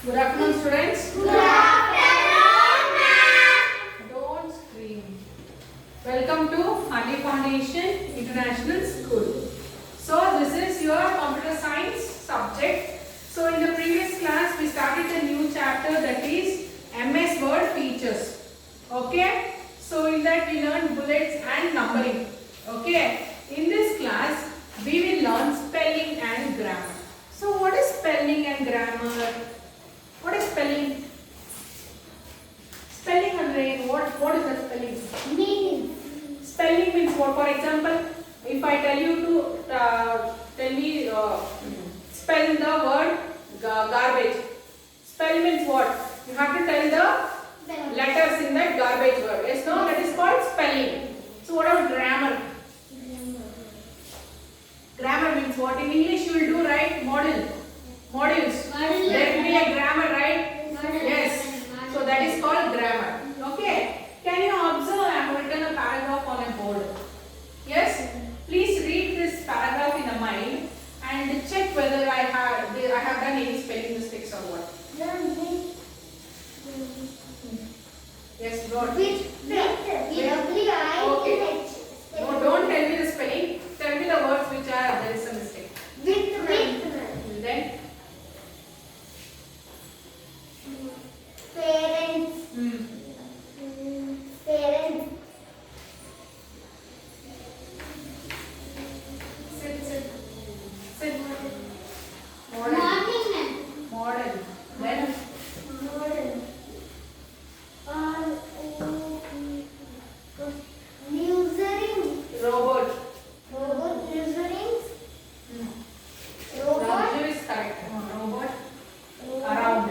Good afternoon, students. Good afternoon, ma'am. Don't scream. Welcome to Harley Foundation International School. So this is your computer science subject. So in the previous class we started a new chapter, that is MS Word features. Okay. So in that we learned bullets and numbering. Okay. In this class we will learn spelling and grammar. So what is spelling and grammar? What is spelling? Spelling and what is the spelling? Meaning. Spelling means what? For example, if I tell you to tell me spell the word garbage. Spell means what? You have to tell the letters in that garbage word. Yes, no? That is called spelling. So what about grammar? Grammar means what? In English you will do, right? Modules. There will be a grammar, right? Yes. So that is called grammar. Okay. Can you observe? I have written a paragraph on a board. Yes. Please read this paragraph in a mind and check whether I have done any spelling mistakes or what. Yes, God. Okay. No, don't tell me the spelling. Tell me the words which are there is a mistake. Then Parents. Parents. sit. Modern. Then Modern. Usering. robot. Robot. Usering. Robot. Raju is correct. Robot. Around.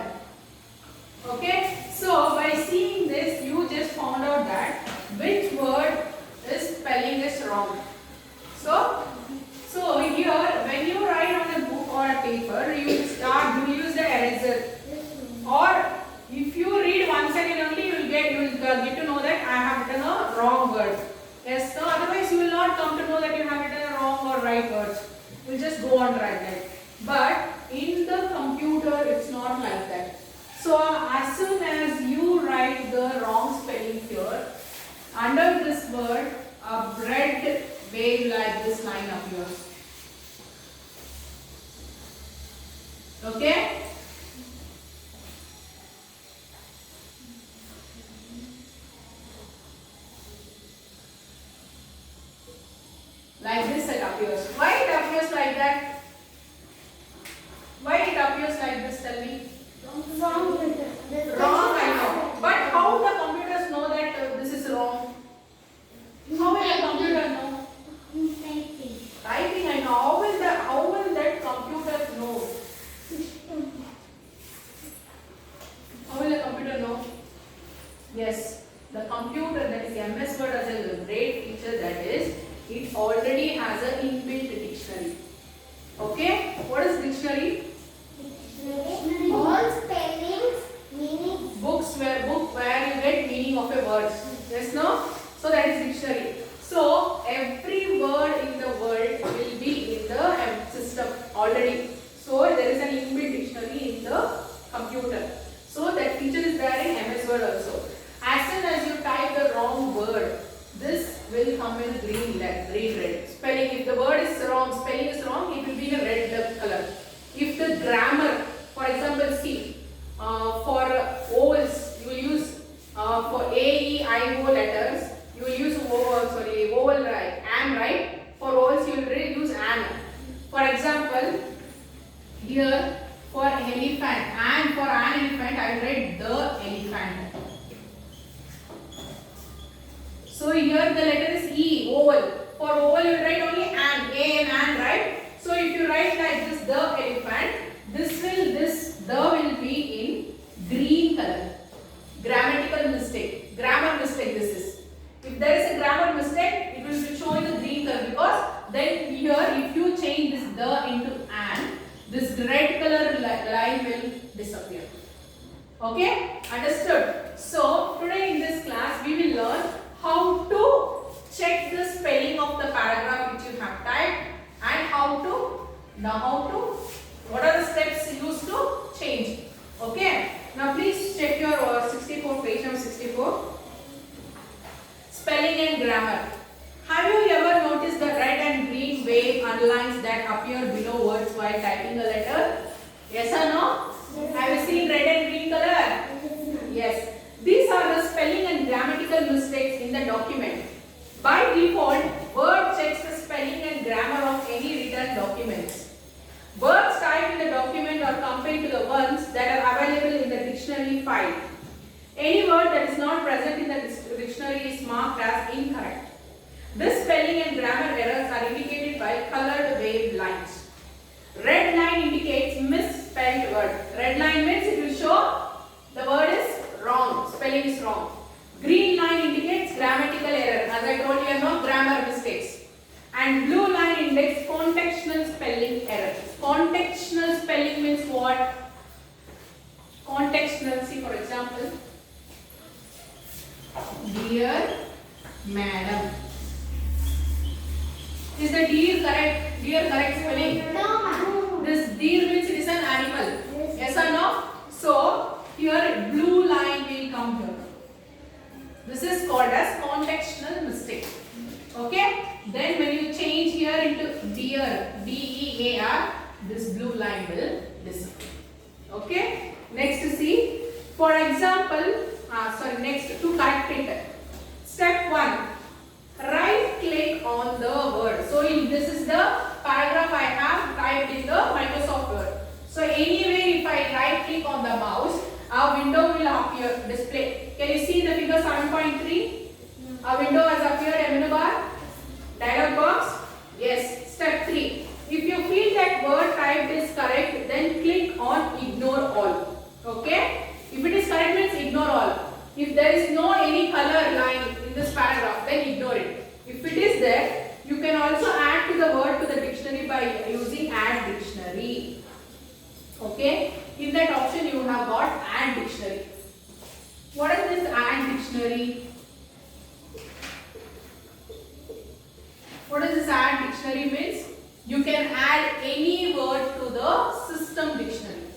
Okay. So by seeing this, you just found out that which word is spelling is wrong. So here, when you write on a book or a paper, you use the eraser. Or if you read one second only, you will get to know that I have written a wrong word. Yes. So otherwise, you will not come to know that you have written a wrong or right words. You will just go on right there. But in the computer, it's not like that. So as soon as you write the wrong spelling here, under this word, a red wave like this line appears. Okay? Like this it appears. Why it appears like that? Why it appears like this, tell me? Wrong. Wrong, I know. But how the computers know that this is wrong? How will the computer know? Typing, I know. How will that computer know? How will the computer know? Yes, the computer, that is MS Word, has a great feature, that is, it already has an inbuilt dictionary. Okay? What is dictionary? All spellings, meaning. Book where you get meaning of a word. Yes, no? So that is dictionary. So every word in the world will be in the system already. So there is an inbuilt dictionary in the computer. So that feature is there in MS Word also. As soon as you type the wrong word, this will come in green red. Spelling, if the word is wrong, spelling is wrong, it will be in a red color. If the grammar, for example, see, for vowels, you will use for A, E, I, O letters, you will use vowel, right? Am, right? For vowels, you will use an. For example, here for elephant, and for an elephant, I write the elephant. So here the letter is E, vowel. For vowel, you will write only an, A and an, right? So if you write like this, the elephant, this the will be in green color. Grammatical mistake. Grammar mistake this is. If there is a grammar mistake, it will be shown in the green color, because then here if you change this the into an, this red color line will disappear. Okay? Understood? So today in this class we will learn how to check the spelling of the paragraph which you have typed, and what are the steps used to change. Okay. Now please check your 64, page number 64. Spelling and grammar. Have you ever noticed the red and green wave underlines that appear below words while typing a letter? Yes or no? Have you seen red and green color? Yes. These are the spelling and grammatical mistakes in the document. By default, Word checks the spelling and grammar of any written documents. Words typed in the document are compared to the ones that are available in the dictionary file. Any word that is not present in the dictionary is marked as incorrect. This spelling and grammar errors are indicated by colored wave lines. Red line indicates misspelled word. Red line means it will show the word is wrong, spelling is wrong. Green line indicates grammatical error. As I told you, no grammar mistakes. And blue line indicates contextual spelling error. Contextual spelling means what? Contextual, see for example, dear madam. Is the deer correct? Deer correct spelling? No. This deer means it is an animal. Yes or no? So here blue line will come here. This is called as contextual mistake. Okay? Then when you change here into deer, D-E-A-R, this blue line will disappear. Okay? Next to see. For example, next to correct it. Step 1. Right click on the word. So this is the paragraph I have typed in the Microsoft Word. So anywhere if I right click on the mouse, a window will appear, display. Can you see the figure 7.3? A window has appeared, a menu bar, dialog box. Yes. Step 3. If you feel that word typed is correct, then click on ignore all. Okay? If it is correct means ignore all. If there is no any color line in this paragraph, then ignore it. If it is there, you can also add to the word to the dictionary by using add dictionary. Okay? In that option you have got add dictionary. What is this add dictionary? What does this add dictionary means? You can add any word to the system dictionary.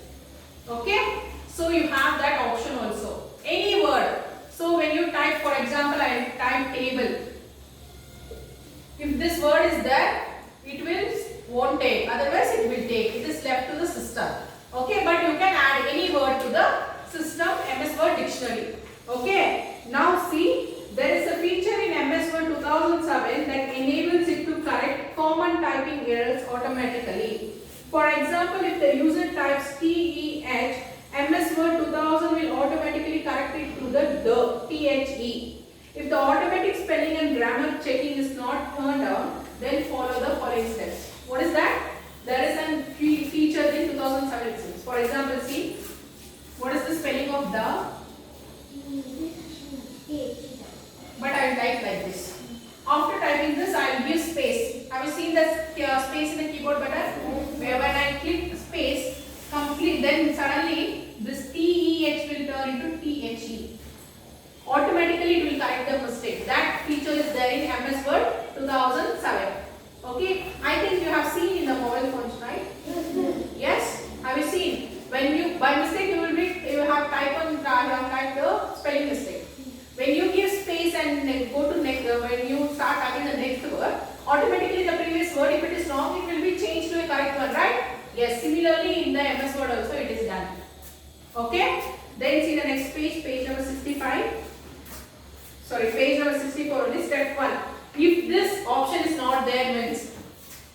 Okay? So you have that option also. Any word. So when you type, for example, I type table. If this word is there, won't take. Otherwise it will take. It is left to the system. Okay, but you can add any word to the system MS Word dictionary. Okay. Now see, there is a feature in MS Word 2007 that enables it to correct common typing errors automatically. For example, if the user types TEH, MS Word 2000 will automatically correct it to the THE. If the automatic spelling and grammar checking is not turned on, then follow the following steps. What is that? There is a feature in 2007 itself. For example, see, what is the spelling of the? But I will type like this. After typing this, I will give space. Have you seen the space in the keyboard button? Where when I click space, complete, then suddenly this TEH will turn into THE. Automatically it will correct the mistake. That feature is there in MS Word 2007. Okay, I think you have seen in the mobile phones, right? Yes, have you seen? When you by mistake you have typed the spelling mistake. When you give space and go to next, when you start typing the next word, automatically the previous word, if it is wrong, it will be changed to a correct one, right? Yes, similarly in the MS Word also it is done. Okay, then see the next page, page number 65. Sorry, page number 64 only, step 1. If this option is not there means,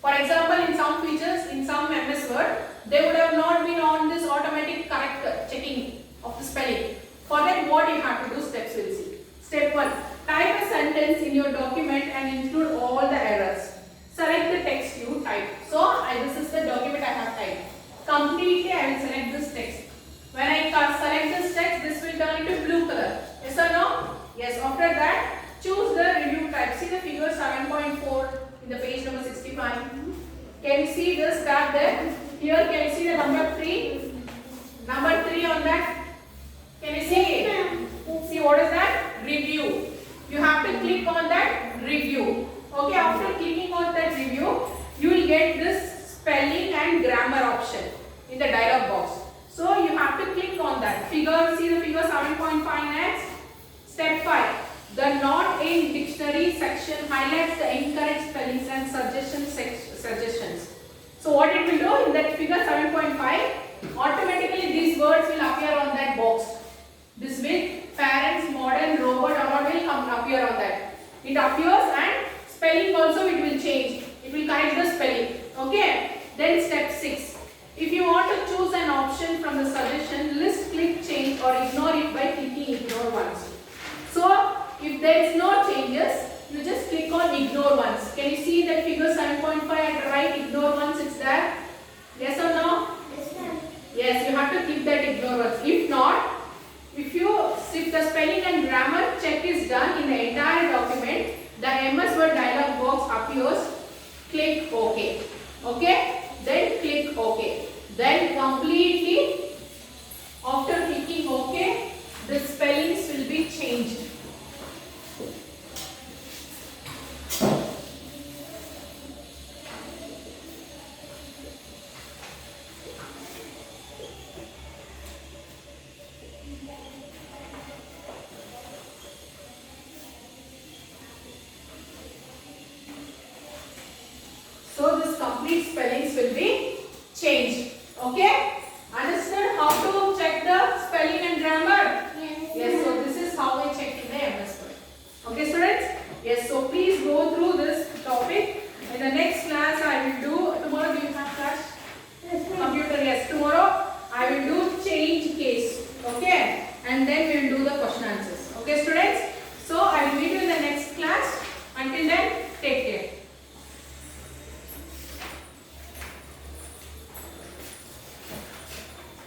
for example, in some features, in some MS Word, they would have not been on this automatic correct checking of the spelling. For that, what you have to do, steps will see. Step 1. Type a sentence in your document and include all the errors. Select the text you type. So, this is the document I have typed. Completely, I will select this text. When I select this text, this will turn into blue color. Yes or no? Yes. After that, choose the review type. See the figure 7.4 in the page number 65. Can you see this tab there? Here, can you see the number 3? Number 3 on that. Can you see it? See what is that? Review. You have to click on that review. Okay, after clicking on that review, you will get this spelling and grammar option in the dialog box. So you have to click on that figure. See the figure 7.5 next. Step 5. The not in dictionary section highlights the incorrect spellings and suggestions. So what it will do in that figure 7.5, automatically these words will appear on that box. This will parents, modern, robot, or what will appear on that. It appears and spelling also it will change. It will correct the spelling. Okay. Then step 6. If you want to choose an option from the suggestion, list, click, change or ignore it by clicking ignore once. So if there is no changes, you just click on ignore once. Can you see that figure 7.5 at the right, ignore once it's there? Yes or no? Yes, ma'am. Yes, you have to click that ignore once. If not, if the spelling and grammar check is done in the entire document, the MS Word dialog box appears. Click OK. Okay? Then click OK. Then completely after clicking OK, the spellings will